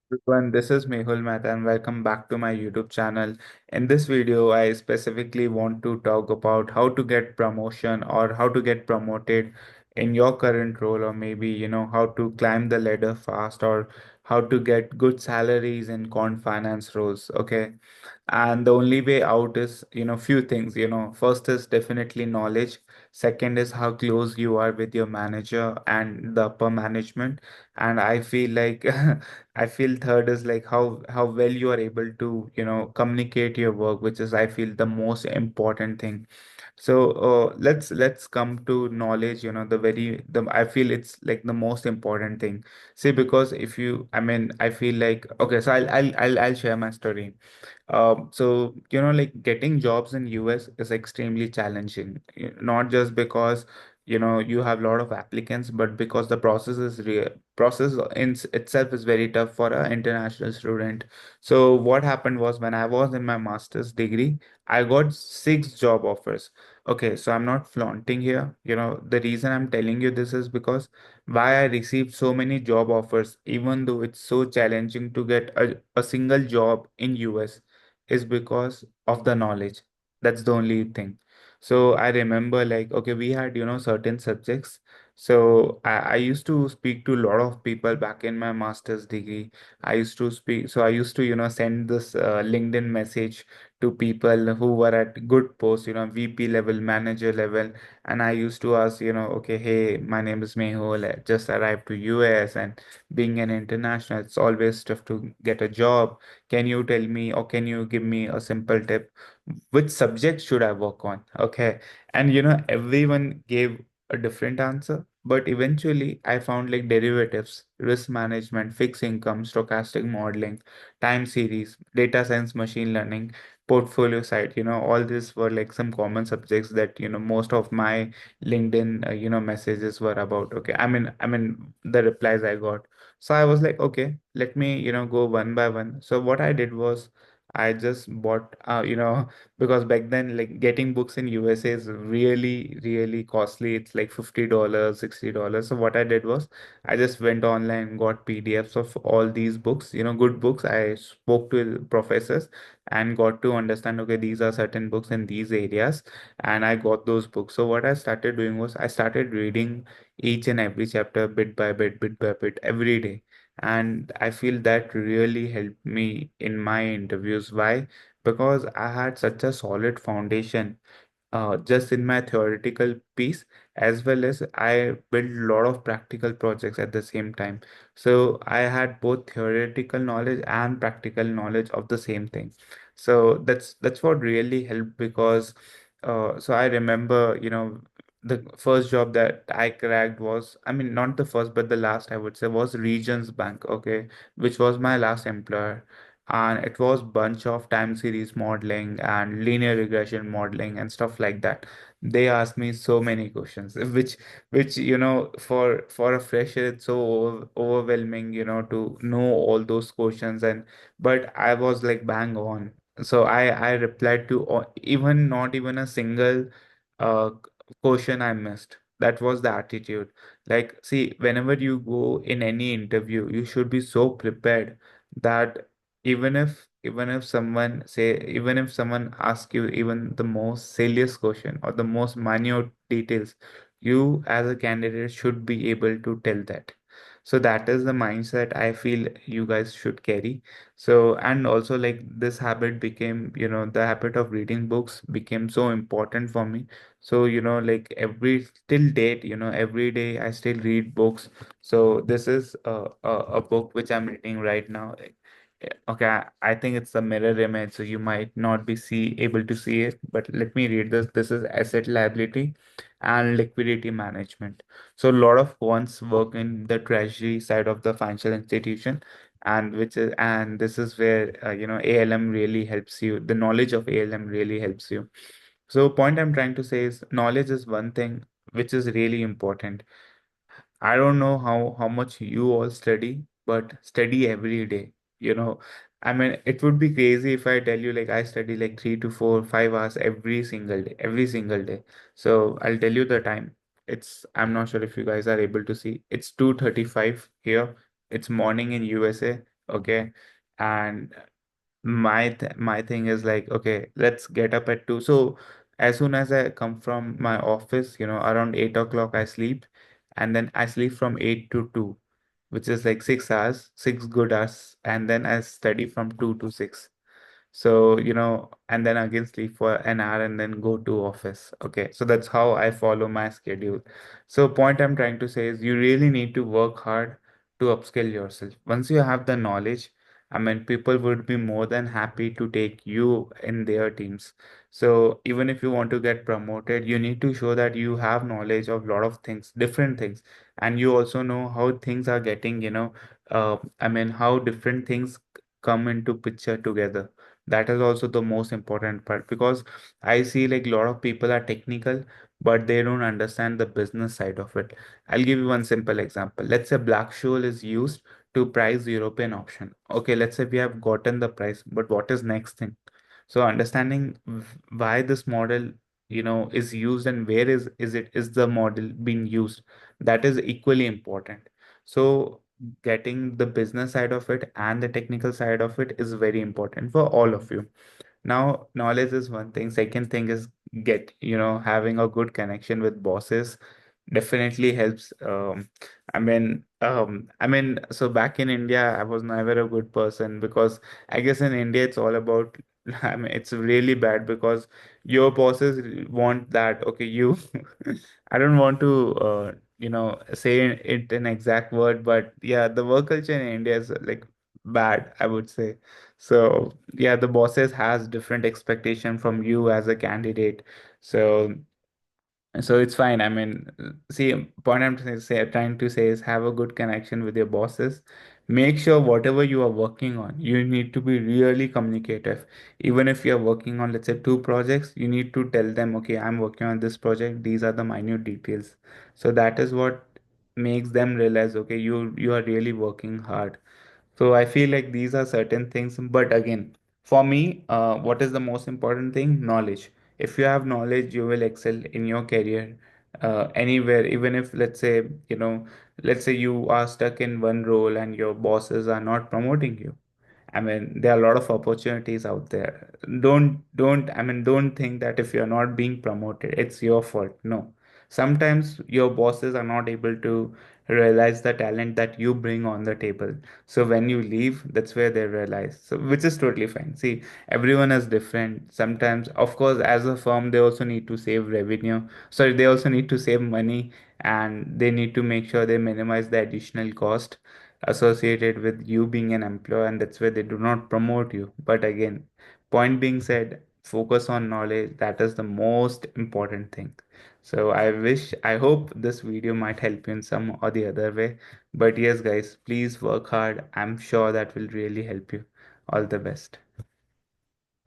Everyone, this is Mehul Mehta and welcome back to my YouTube channel. In this video, I specifically want to talk about how to get promotion or how to get promoted in your current role, or maybe, how to climb the ladder fast, or how to get good salaries in quant finance roles. Okay. And the only way out is, few things. First is definitely knowledge. Second is how close you are with your manager and the upper management. And I feel like I feel third is like how well you are able to, communicate your work, which is I feel the most important thing. So let's come to knowledge. The I feel it's like the most important thing. See, because if you, I mean, I feel like okay, so I'll share my story. So like getting jobs in US is extremely challenging, not just because you have a lot of applicants, but because the process itself is very tough for an international student. So what happened was when I was in my master's degree, I got six job offers. Okay, so I'm not flaunting here. The reason I'm telling you this is because why I received so many job offers, even though it's so challenging to get a single job in US, is because of the knowledge. That's the only thing. So I remember like, okay, we had, certain subjects. So I used to speak to a lot of people back in my master's degree. I used to, send this LinkedIn message to people who were at good posts, VP level, manager level. And I used to ask, okay, hey, my name is Mehul, I just arrived to US, and being an international, it's always tough to get a job. Can you tell me, or can you give me a simple tip? Which subject should I work on? Okay. And everyone gave a different answer. But eventually, I found like derivatives, risk management, fixed income, stochastic modeling, time series, data science, machine learning, portfolio side. All these were like some common subjects that, most of my LinkedIn, messages were about. Okay. I mean, the replies I got. So I was like, okay, let me, go one by one. So what I did was I just bought, because back then, like getting books in USA is really, really costly. It's like $50, $60. So what I did was I just went online, got PDFs of all these books, good books. I spoke to professors and got to understand, okay, these are certain books in these areas, and I got those books. So what I started doing was I started reading each and every chapter bit by bit every day. And I feel that really helped me in my interviews. Why? Because I had such a solid foundation just in my theoretical piece, as well as I built a lot of practical projects at the same time. So I had both theoretical knowledge and practical knowledge of the same thing. So that's what really helped, because so I remember, the first job that I cracked was, I mean, not the first, but the last, I would say, was Regions Bank, okay, which was my last employer. And it was bunch of time series modeling and linear regression modeling and stuff like that. They asked me so many questions, which for a fresher it's so overwhelming, to know all those questions. And but I was like bang on. So I replied to even not even a single question I missed. That was the attitude. Like, see, whenever you go in any interview, you should be so prepared that even if someone asks you even the most silliest question or the most minute details, you as a candidate should be able to tell that. So that is the mindset I feel you guys should carry. So, and also like this habit became, the habit of reading books became so important for me. So, like every till date, every day I still read books. So this is a book which I'm reading right now. Okay, I think it's a mirror image, so you might not be able to see it, but let me read this. This is asset liability and liquidity management. So a lot of quants work in the treasury side of the financial institution, and this is where ALM really helps you. The knowledge of ALM really helps you. So point I'm trying to say is knowledge is one thing which is really important. I don't know how much you all study, but study every day. You know, I mean, it would be crazy if I tell you like I study like 3 to 4, 5 hours every single day. So I'll tell you the time. I'm not sure if you guys are able to see. It's 2:35 here. It's morning in USA. Okay. And my thing is like, okay, let's get up at 2. So as soon as I come from my office, around 8 o'clock I sleep, and then I sleep from 8 to 2, which is like 6 hours, 6 good hours, and then I study from 2 to 6. So, and then again sleep for an hour and then go to office. Okay. So that's how I follow my schedule. So point I'm trying to say is you really need to work hard to upskill yourself. Once you have the knowledge, I mean, people would be more than happy to take you in their teams. So even if you want to get promoted, you need to show that you have knowledge of a lot of things, different things, and you also know how things are getting, I mean, how different things come into picture together. That is also the most important part, because I see like a lot of people are technical, but they don't understand the business side of it. I'll give you one simple example. Let's say Black-Scholes is used to price European option. Okay, let's say we have gotten the price, but what is next thing? So understanding why this model, is used, and where is the model being used, that is equally important. So getting the business side of it and the technical side of it is very important for all of you. Now, knowledge is one thing. Second thing is having a good connection with bosses definitely helps. So back in India, I was never a good person, because I guess in India it's all about. I mean, it's really bad because your bosses want that. Okay, you. I don't want to, say it in exact word, but yeah, the work culture in India is like bad, I would say. So yeah, the bosses has different expectation from you as a candidate. So it's fine. I mean, see, point trying to say is have a good connection with your bosses. Make sure whatever you are working on, you need to be really communicative. Even if you're working on, let's say, two projects, you need to tell them, okay, I'm working on this project. These are the minute details. So that is what makes them realize, okay, you are really working hard. So I feel like these are certain things. But again, for me, what is the most important thing? Knowledge. If you have knowledge, you will excel in your career anywhere. Even if, let's say you are stuck in one role and your bosses are not promoting you. I mean, there are a lot of opportunities out there. Don't think that if you're not being promoted, it's your fault. No. Sometimes your bosses are not able to realize the talent that you bring on the table. So when you leave, that's where they realize. So which is totally fine. See, everyone is different. Sometimes, of course, as a firm, they also need to save revenue. Sorry, they also need to save money, and they need to make sure they minimize the additional cost associated with you being an employee, and that's where they do not promote you. But again, point being said, focus on knowledge. That is the most important thing. So I hope this video might help you in some or the other way. But yes, guys, please work hard. I'm sure that will really help you. All the best.